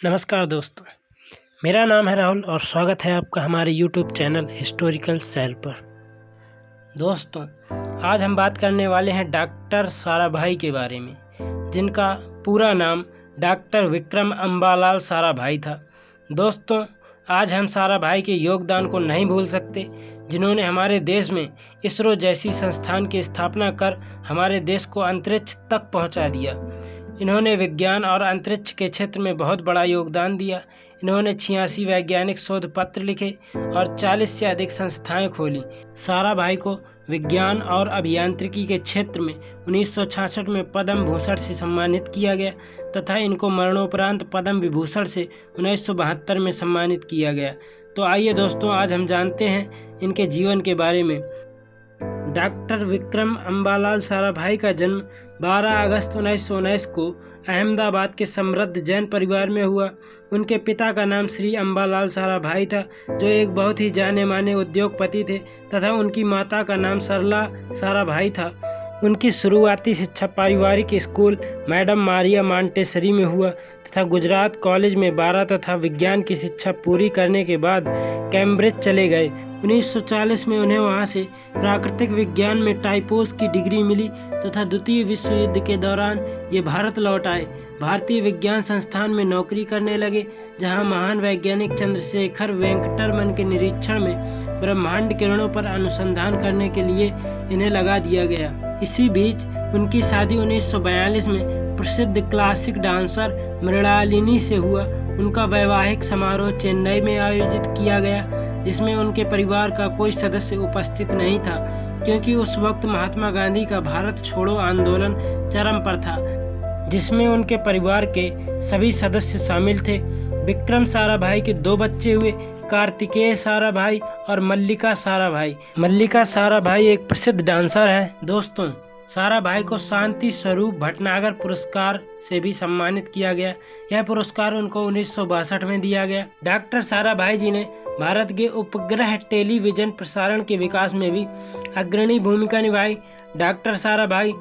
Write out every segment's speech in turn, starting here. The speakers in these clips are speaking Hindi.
नमस्कार दोस्तों, मेरा नाम है राहुल और स्वागत है आपका हमारे YouTube चैनल हिस्टोरिकल सेल पर। दोस्तों, आज हम बात करने वाले हैं डॉक्टर साराभाई के बारे में, जिनका पूरा नाम डॉक्टर विक्रम अम्बालाल साराभाई था। दोस्तों, आज हम साराभाई के योगदान को नहीं भूल सकते, जिन्होंने हमारे देश में इसरो जैसी संस्थान की स्थापना कर हमारे देश को अंतरिक्ष तक पहुंचा दिया। इन्होंने विज्ञान और अंतरिक्ष के क्षेत्र में बहुत बड़ा योगदान दिया। इन्होंने 86 वैज्ञानिक शोध पत्र लिखे और 40 से अधिक संस्थाएं खोली। साराभाई को विज्ञान और अभियांत्रिकी के क्षेत्र में 1966 में पद्म भूषण से सम्मानित किया गया तथा इनको मरणोपरांत पद्म विभूषण से 1972 में सम्मानित किया गया। तो आइए दोस्तों, आज हम जानते हैं इनके जीवन के बारे में। डॉक्टर विक्रम अम्बालाल साराभाई का जन्म 12 अगस्त 1919 को अहमदाबाद के समृद्ध जैन परिवार में हुआ। उनके पिता का नाम श्री अम्बालाल साराभाई था, जो एक बहुत ही जाने माने उद्योगपति थे, तथा उनकी माता का नाम सरला साराभाई था। उनकी शुरुआती शिक्षा पारिवारिक स्कूल मैडम मारिया मांटेसरी में हुआ तथा गुजरात कॉलेज में 12 तथा विज्ञान की शिक्षा पूरी करने के बाद कैम्ब्रिज चले गए। 1940 में उन्हें वहां से प्राकृतिक विज्ञान में टाइपोस की डिग्री मिली तथा द्वितीय विश्व युद्ध के दौरान ये भारत लौट आए। भारतीय विज्ञान संस्थान में नौकरी करने लगे, जहां महान वैज्ञानिक चंद्रशेखर वेंकटरमन के निरीक्षण में ब्रह्मांड किरणों पर अनुसंधान करने के लिए इन्हें लगा दिया गया। इसी बीच उनकी शादी 1942 में प्रसिद्ध क्लासिक डांसर मृणालिनी से हुआ। उनका वैवाहिक समारोह चेन्नई में आयोजित किया गया, जिसमें उनके परिवार का कोई सदस्य उपस्थित नहीं था, क्योंकि उस वक्त महात्मा गांधी का भारत छोड़ो आंदोलन चरम पर था, जिसमें उनके परिवार के सभी सदस्य शामिल थे। विक्रम साराभाई के 2 बच्चे हुए, कार्तिकेय साराभाई और मल्लिका साराभाई। मल्लिका साराभाई एक प्रसिद्ध डांसर है। दोस्तों, साराभाई को शांति स्वरूप भटनागर पुरस्कार से भी सम्मानित किया गया। यह पुरस्कार उनको 1962 में दिया गया। डॉक्टर साराभाई जी ने भारत के उपग्रह टेलीविजन प्रसारण के विकास में भी अग्रणी भूमिका निभाई। डॉक्टर साराभाई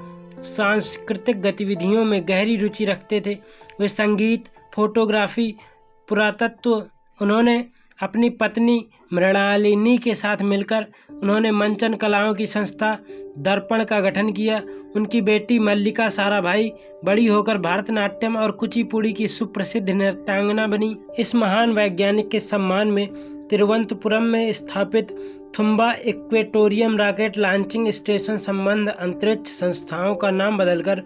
सांस्कृतिक गतिविधियों में गहरी रुचि रखते थे। वे संगीत, फोटोग्राफी, पुरातत्व। उन्होंने अपनी पत्नी मृणालिनी के साथ मिलकर उन्होंने मंचन कलाओं की संस्था दर्पण का गठन किया। उनकी बेटी मल्लिका साराभाई बड़ी होकर भरतनाट्यम और कुचिपुड़ी की सुप्रसिद्ध नृत्यांगना बनी। इस महान वैज्ञानिक के सम्मान में तिरुवनंतपुरम में स्थापित थुम्बा इक्वेटोरियम रॉकेट लॉन्चिंग स्टेशन संबंध अंतरिक्ष संस्थाओं का नाम बदलकर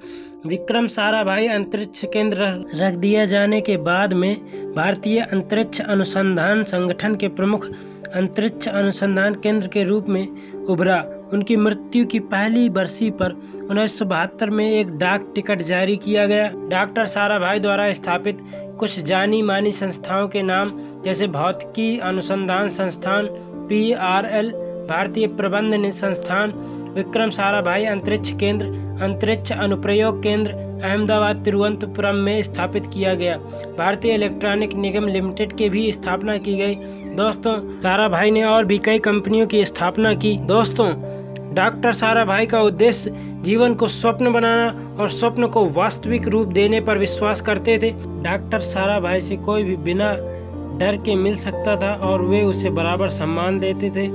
विक्रम साराभाई अंतरिक्ष केंद्र रख दिया जाने के बाद में भारतीय अंतरिक्ष अनुसंधान संगठन के प्रमुख अंतरिक्ष अनुसंधान केंद्र के रूप में उभरा। उनकी मृत्यु की पहली बरसी पर 1972 में एक डाक टिकट जारी किया गया। डॉक्टर साराभाई द्वारा स्थापित कुछ जानी मानी संस्थाओं के नाम जैसे भौतिकी अनुसंधान संस्थान PRL, भारतीय प्रबंधन संस्थान, विक्रम साराभाई अंतरिक्ष केंद्र, अंतरिक्ष अनुप्रयोग केंद्र अहमदाबाद तिरुवनंतपुरम में स्थापित किया गया। भारतीय इलेक्ट्रॉनिक निगम लिमिटेड की भी स्थापना की गई। दोस्तों, साराभाई ने और भी कई कंपनियों की स्थापना की। दोस्तों, डॉक्टर साराभाई का उद्देश्य जीवन को स्वप्न बनाना और स्वप्न को वास्तविक रूप देने पर विश्वास करते थे। डॉक्टर साराभाई से कोई भी बिना डर के मिल सकता था और वे उसे बराबर सम्मान देते थे।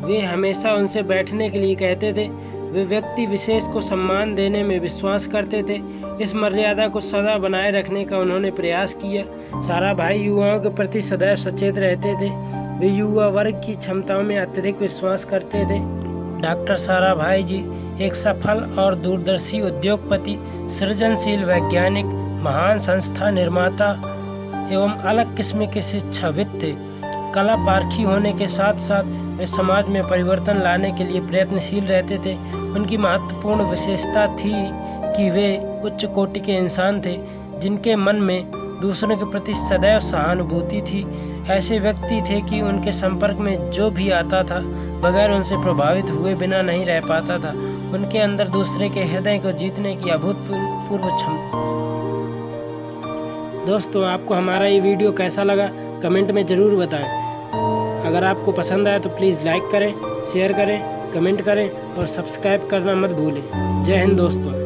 वे हमेशा उनसे बैठने के लिए कहते थे। वे व्यक्ति विशेष को सम्मान देने में विश्वास करते थे। इस मर्यादा को सदा बनाए रखने का उन्होंने प्रयास किया। साराभाई युवाओं के प्रति सदैव सचेत रहते थे। वे युवा वर्ग की क्षमताओं में अत्यधिक विश्वास करते थे। डॉक्टर साराभाई जी एक सफल और दूरदर्शी उद्योगपति, सृजनशील वैज्ञानिक, महान संस्था निर्माता एवं अलग किस्म के शिक्षाविद थे। कला पारखी होने के साथ साथ वे समाज में परिवर्तन लाने के लिए प्रयत्नशील रहते थे। उनकी महत्वपूर्ण विशेषता थी कि वे उच्च कोटि के इंसान थे, जिनके मन में दूसरों के प्रति सदैव सहानुभूति थी। ऐसे व्यक्ति थे कि उनके संपर्क में जो भी आता था बगैर उनसे प्रभावित हुए बिना नहीं रह पाता था। उनके अंदर दूसरे के हृदय को जीतने की अभूतपूर्व क्षमता। दोस्तों, आपको हमारा ये वीडियो कैसा लगा कमेंट में ज़रूर बताएं। अगर आपको पसंद आए तो प्लीज़ लाइक करें, शेयर करें, कमेंट करें और सब्सक्राइब करना मत भूलें। जय हिंद दोस्तों।